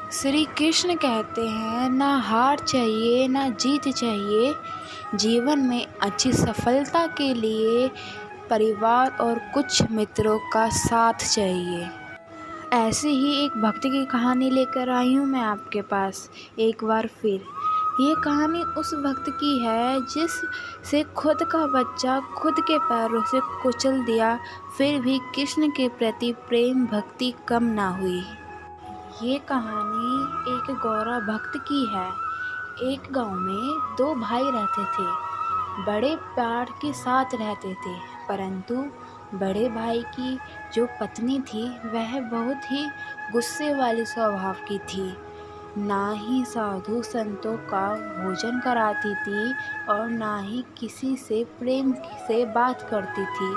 श्री कृष्ण कहते हैं, ना हार चाहिए ना जीत चाहिए। जीवन में अच्छी सफलता के लिए परिवार और कुछ मित्रों का साथ चाहिए। ऐसी ही एक भक्ति की कहानी लेकर आई हूँ मैं आपके पास एक बार फिर। ये कहानी उस भक्त की है जिस से खुद का बच्चा खुद के पैरों से कुचल दिया, फिर भी कृष्ण के प्रति प्रेम भक्ति कम ना हुई। ये कहानी एक गौरा भक्त की है। एक गांव में दो भाई रहते थे। बड़े प्यार के साथ रहते थे, परंतु बड़े भाई की जो पत्नी थी वह बहुत ही गुस्से वाले स्वभाव की थी। ना ही साधु संतों का भोजन कराती थी और ना ही किसी से प्रेम से बात करती थी।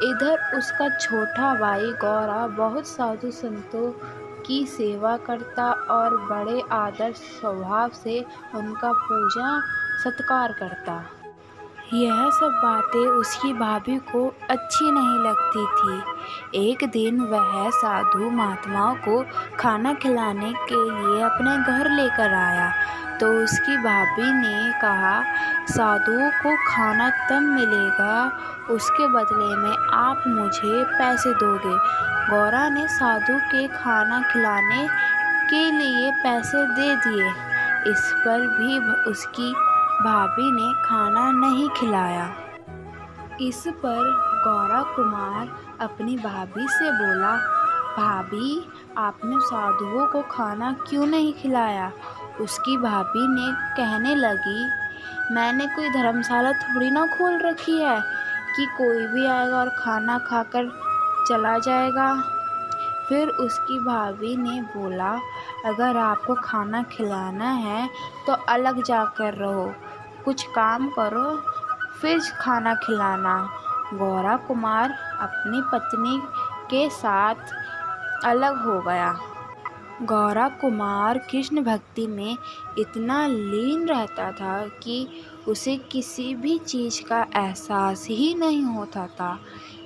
इधर उसका छोटा भाई गौरा बहुत साधु संतों की सेवा करता और बड़े आदर स्वभाव से उनका पूजा सत्कार करता। यह सब बातें उसकी भाभी को अच्छी नहीं लगती थी। एक दिन वह साधु महात्माओं को खाना खिलाने के लिए अपने घर लेकर आया, तो उसकी भाभी ने कहा, साधुओं को खाना तब मिलेगा उसके बदले में आप मुझे पैसे दोगे। गौरा ने साधु के खाना खिलाने के लिए पैसे दे दिए। इस पर भी उसकी भाभी ने खाना नहीं खिलाया। इस पर गौरा कुमार अपनी भाभी से बोला, भाभी आपने साधुओं को खाना क्यों नहीं खिलाया? उसकी भाभी ने कहने लगी, मैंने कोई धर्मशाला थोड़ी ना खोल रखी है कि कोई भी आएगा और खाना खाकर चला जाएगा। फिर उसकी भाभी ने बोला, अगर आपको खाना खिलाना है तो अलग जाकर रहो, कुछ काम करो फिर खाना खिलाना। गौरा कुमार अपनी पत्नी के साथ अलग हो गया। गौरा कुमार कृष्ण भक्ति में इतना लीन रहता था कि उसे किसी भी चीज़ का एहसास ही नहीं होता था।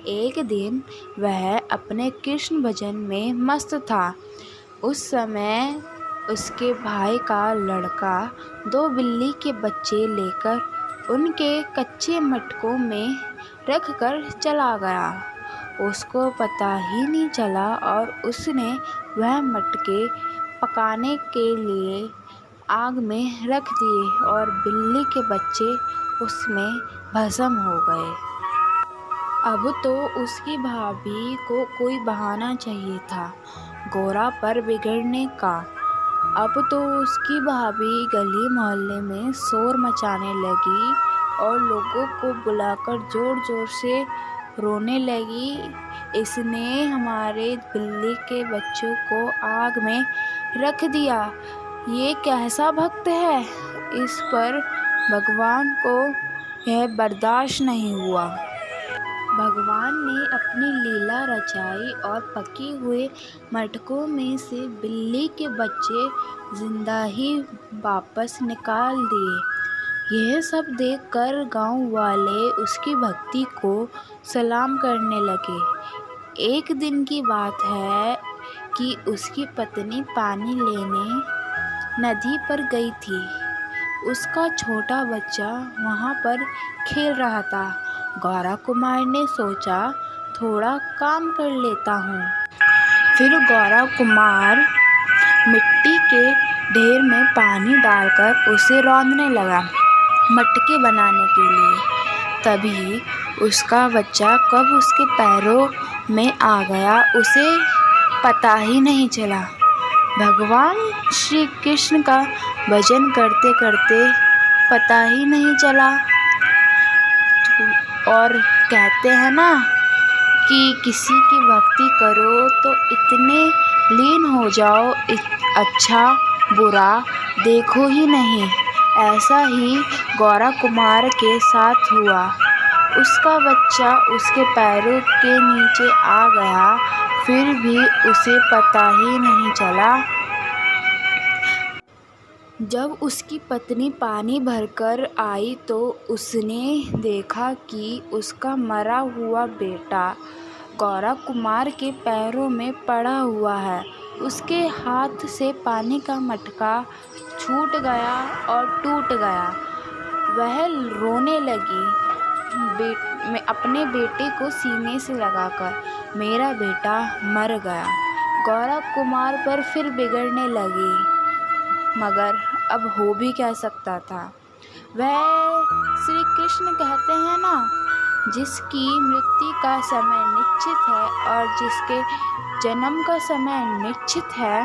एक दिन वह अपने कृष्ण भजन में मस्त था। उस समय उसके भाई का लड़का दो बिल्ली के बच्चे लेकर उनके कच्चे मटकों में रखकर चला गया। उसको पता ही नहीं चला और उसने वह मटके पकाने के लिए आग में रख दिए और बिल्ली के बच्चे उसमें भस्म हो गए। अब तो उसकी भाभी को कोई बहाना चाहिए था गौरा पर बिगड़ने का। अब तो उसकी भाभी गली मोहल्ले में शोर मचाने लगी और लोगों को बुलाकर जोर जोर से रोने लगी, इसने हमारे बिल्ली के बच्चों को आग में रख दिया, ये कैसा भक्त है। इस पर भगवान को यह बर्दाश्त नहीं हुआ। भगवान ने अपनी लीला रचाई और पके हुए मटकों में से बिल्ली के बच्चे जिंदा ही वापस निकाल दिए। यह सब देखकर गांव वाले उसकी भक्ति को सलाम करने लगे। एक दिन की बात है कि उसकी पत्नी पानी लेने नदी पर गई थी। उसका छोटा बच्चा वहां पर खेल रहा था। गौरा कुमार ने सोचा, थोड़ा काम कर लेता हूँ। फिर गौरा कुमार मिट्टी के ढेर में पानी डालकर उसे रौंदने लगा मटके बनाने के लिए। तभी उसका बच्चा कब उसके पैरों में आ गया उसे पता ही नहीं चला। भगवान श्री कृष्ण का भजन करते करते पता ही नहीं चला। और कहते हैं ना कि किसी की भक्ति करो तो इतने लीन हो जाओ, अच्छा बुरा देखो ही नहीं। ऐसा ही गौरा कुमार के साथ हुआ। उसका बच्चा उसके पैरों के नीचे आ गया, फिर भी उसे पता ही नहीं चला। जब उसकी पत्नी पानी भरकर आई तो उसने देखा कि उसका मरा हुआ बेटा गौरा कुमार के पैरों में पड़ा हुआ है। उसके हाथ से पानी का मटका छूट गया और टूट गया। वह रोने लगी मैं अपने बेटे को सीने से लगाकर, मेरा बेटा मर गया। गौरा कुमार पर फिर बिगड़ने लगी, मगर अब हो भी क्या सकता था। वह श्री कृष्ण कहते हैं ना, जिसकी मृत्यु का समय निश्चित है और जिसके जन्म का समय निश्चित है,